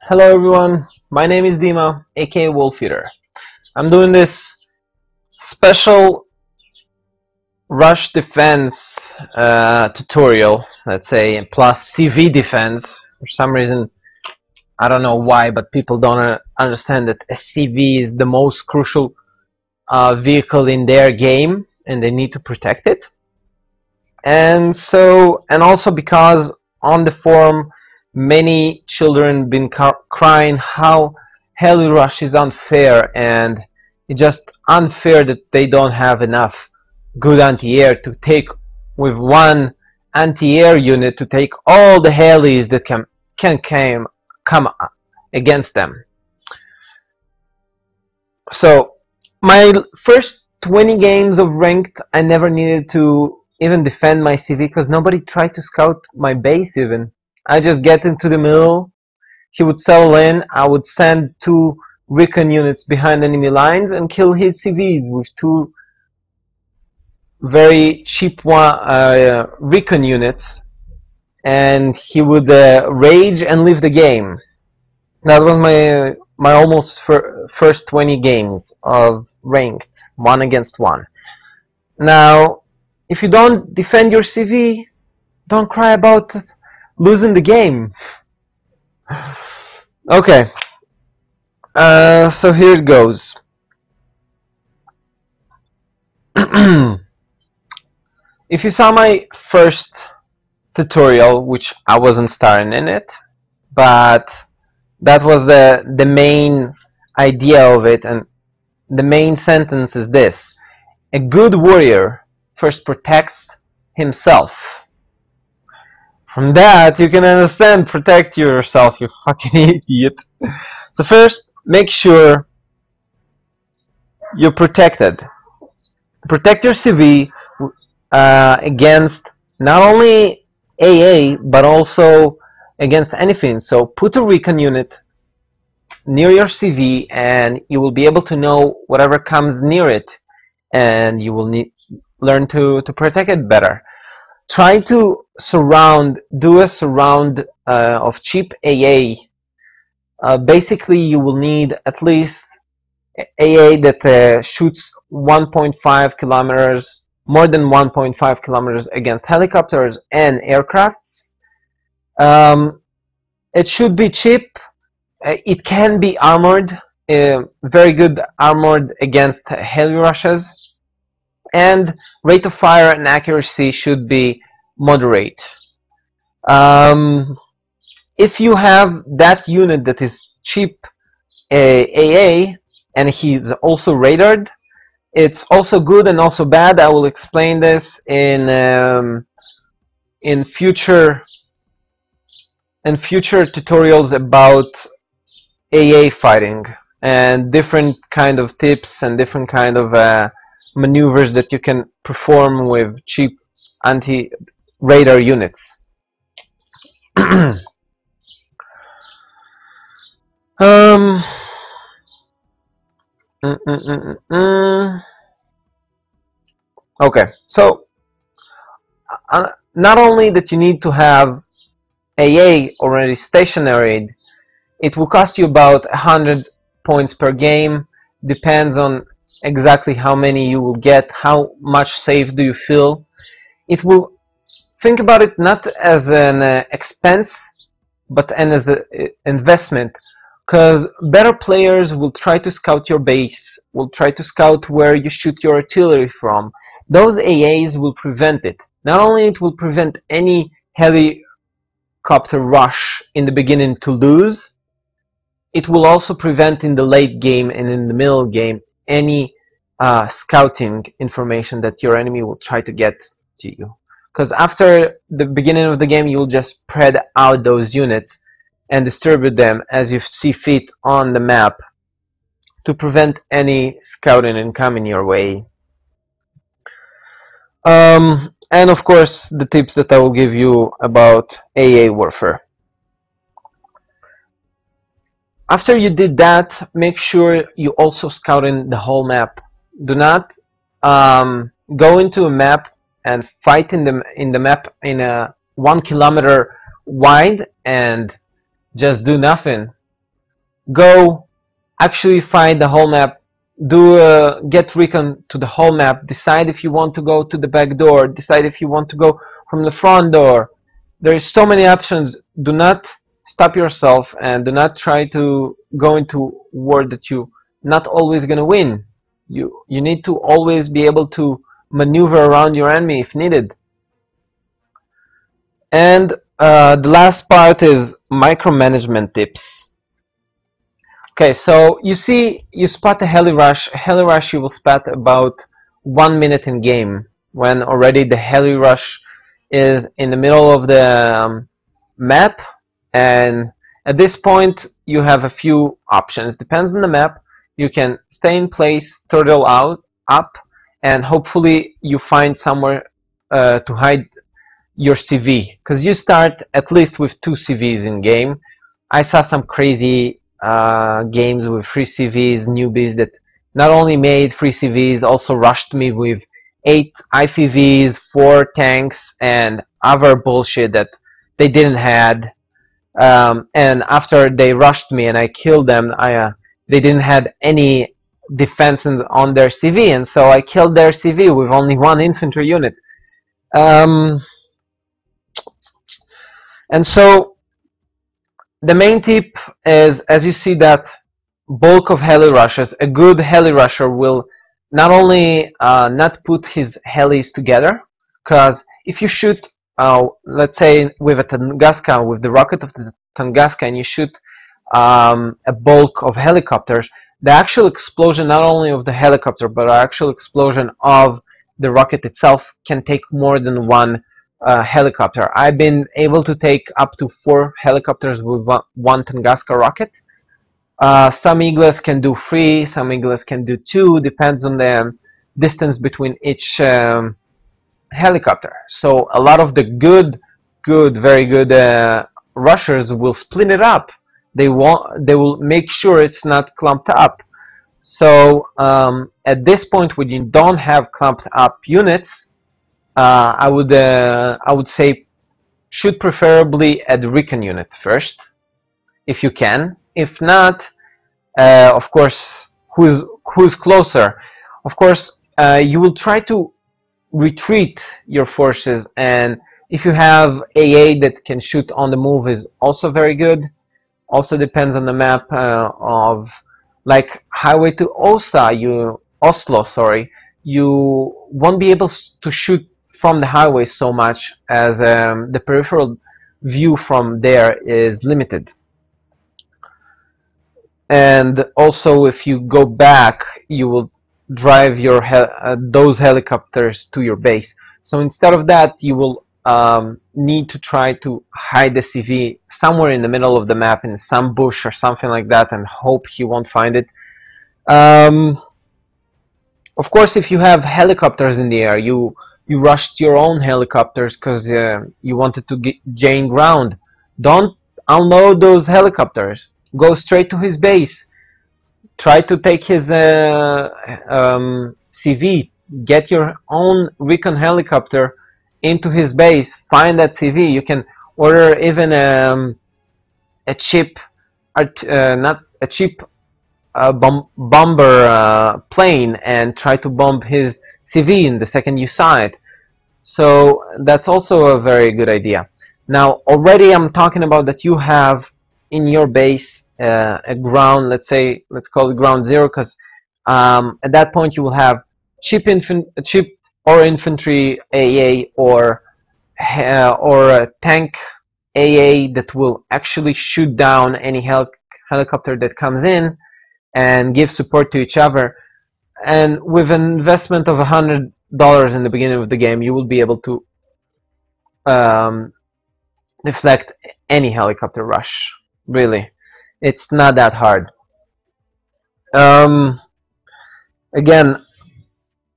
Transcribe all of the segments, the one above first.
Hello everyone, my name is Dima, aka WolfEater. I'm doing this special rush defense tutorial, let's say, plus CV defense. For some reason, I don't know why, but people don't understand that a CV is the most crucial vehicle in their game and they need to protect it. And also because on the forum many children been crying how Heli Rush is unfair, and it's just unfair that they don't have enough good anti-air to take with one anti-air unit to take all the Helis that can come against them. So my first 20 games of ranked, I never needed to even defend my CV because nobody tried to scout my base even. I just get into the middle, he would settle in, I would send 2 recon units behind enemy lines and kill his CVs with 2 very cheap recon units, and he would rage and leave the game. That was my almost first 20 games of ranked 1 against 1. Now, if you don't defend your CV, don't cry about losing the game. Okay, so here it goes. If you saw my first tutorial, which I wasn't starring in it, but that was the main idea of it, and the main sentence is this: a good warrior first protects himself. From that, you can understand protect yourself, you fucking idiot. So first, make sure you're protected. Protect your CV against not only AA, but also against anything. So put a recon unit near your CV and you will be able to know whatever comes near it, and you will learn to protect it better. Try to do a surround of cheap AA. Basically, you will need at least AA that shoots 1.5 kilometers, more than 1.5 kilometers against helicopters and aircrafts. It should be cheap. It can be armored, very good armored against heli rushes. And rate of fire and accuracy should be moderate. If you have that unit that is cheap AA and he's also radared, it's also good and also bad. I will explain this in future tutorials about AA fighting and different kind of tips and different kind of maneuvers that you can perform with cheap anti-radar units. Okay, so not only that you need to have AA already stationary, it will cost you about 100 points per game. Depends on exactly how many you will get, how much safe do you feel. It will, think about it not as an expense, but as an investment, because better players will try to scout your base, will try to scout where you shoot your artillery from. Those AAs will prevent it. Not only it will prevent any helicopter rush in the beginning to lose, it will also prevent in the late game and in the middle game any scouting information that your enemy will try to get to you. Because after the beginning of the game, you will just spread out those units and distribute them as you see fit on the map to prevent any scouting and coming your way. And of course, the tips that I will give you about AA warfare. After you did that, make sure you also scout in the whole map. Do not go into a map and fight in the map in a 1 kilometer wide and just do nothing. go actually find the whole map, get recon to the whole map, decide if you want to go to the back door, decide if you want to go from the front door. There is so many options. Do not stop yourself and do not try to go into war that you not always going to win. You need to always be able to maneuver around your enemy if needed. And the last part is micromanagement tips. Okay, so you see, you spot a heli rush. A heli rush you will spot about 1 minute in game, when already the heli rush is in the middle of the map, and at this point you have a few options. Depends on the map. You can stay in place, turtle up, and hopefully you find somewhere to hide your CV, because you start at least with 2 CVs in game. I saw some crazy games with free CVs, newbies that not only made free CVs, also rushed me with 8 IFVs, 4 tanks, and other bullshit that they didn't had. And after they rushed me and I killed them, they didn't have any defense on their CV, and so I killed their CV with only 1 infantry unit. And so the main tip is, as you see that bulk of heli rushes, a good heli rusher will not only not put his helis together, because if you shoot, let's say with a Tunguska, with the rocket of the Tunguska, and you shoot a bulk of helicopters, the actual explosion, not only of the helicopter, but the actual explosion of the rocket itself can take more than 1 helicopter. I've been able to take up to 4 helicopters with 1 Tunguska rocket. Some Eagles can do 3, some Eagles can do 2, depends on the distance between each helicopter. So a lot of the very good rushers will split it up. They will make sure it's not clumped up. So at this point, when you don't have clumped up units, I would say shoot preferably a recon unit first, if you can. If not, of course, who's closer? Of course, you will try to retreat your forces, and if you have AA that can shoot on the move is also very good. Also depends on the map of, like, highway to Oslo, sorry, you won't be able to shoot from the highway so much, as the peripheral view from there is limited. And also, if you go back, you will drive your those helicopters to your base. So instead of that, you will need to try to hide the CV somewhere in the middle of the map, in some bush or something like that, and hope he won't find it. Of course, if you have helicopters in the air, you rushed your own helicopters because you wanted to gain ground. Don't unload those helicopters. Go straight to his base. Try to take his CV. Get your own recon helicopter into his base. Find that CV. You can order even a cheap, not a cheap bomber plane, and try to bomb his CV in the second you saw it. So that's also a very good idea. Now already I'm talking about that you have in your base a ground, let's call it ground 0, because at that point you will have cheap or infantry AA or a tank AA that will actually shoot down any helicopter that comes in and give support to each other. And with an investment of $100 in the beginning of the game, you will be able to deflect any helicopter rush. Really, it's not that hard. Again,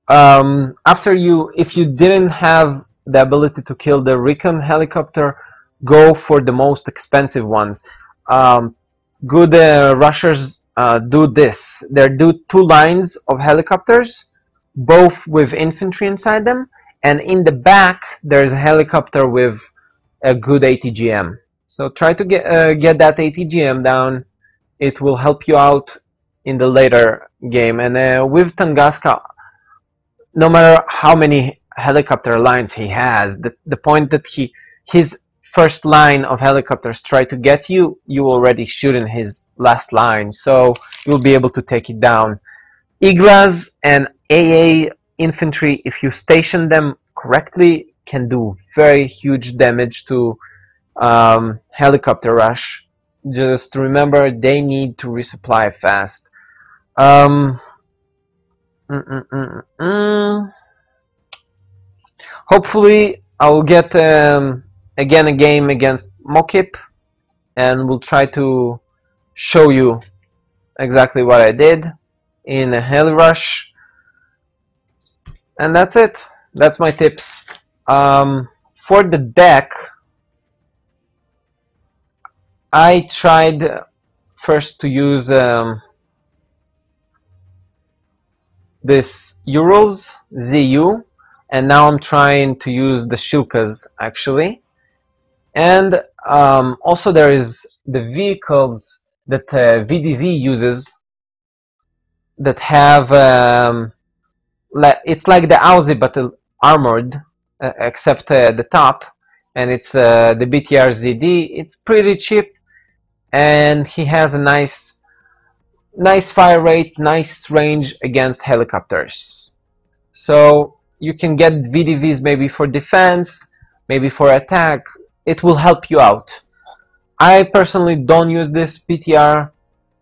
if you didn't have the ability to kill the recon helicopter, go for the most expensive ones. Good rushers do this. They do 2 lines of helicopters, both with infantry inside them, and in the back there's a helicopter with a good ATGM. So try to get that ATGM down, it will help you out in the later game. And with Tunguska, no matter how many helicopter lines he has, the point that his first line of helicopters try to get you, you already shoot in his last line, so you'll be able to take it down. Iglas and AA infantry, if you station them correctly, can do very huge damage to helicopter rush. Just remember, they need to resupply fast. Hopefully I'll get again a game against Mokip, and we'll try to show you exactly what I did in a Heli rush. And that's it. That's my tips. For the deck, I tried first to use this Urals ZU, and now I'm trying to use the Shilkas actually. And also there is the vehicles that VDV uses that have it's like the Aussie but armored, except the top, and it's the BTR ZD. It's pretty cheap, and he has a nice fire rate, nice range against helicopters. So you can get VDVs maybe for defense, maybe for attack. It will help you out. I personally don't use this BTR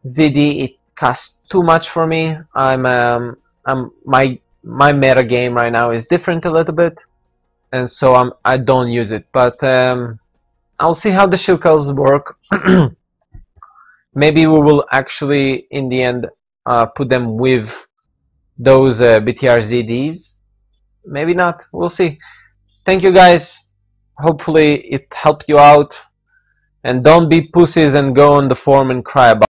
ZD. It costs too much for me. My meta game right now is different a little bit, and so I don't use it. But I'll see how the Shilkals work. Maybe we will actually in the end put them with those BTR ZDs. Maybe not. We'll see. Thank you guys. Hopefully it helped you out. And don't be pussies and go on the forum and cry about it.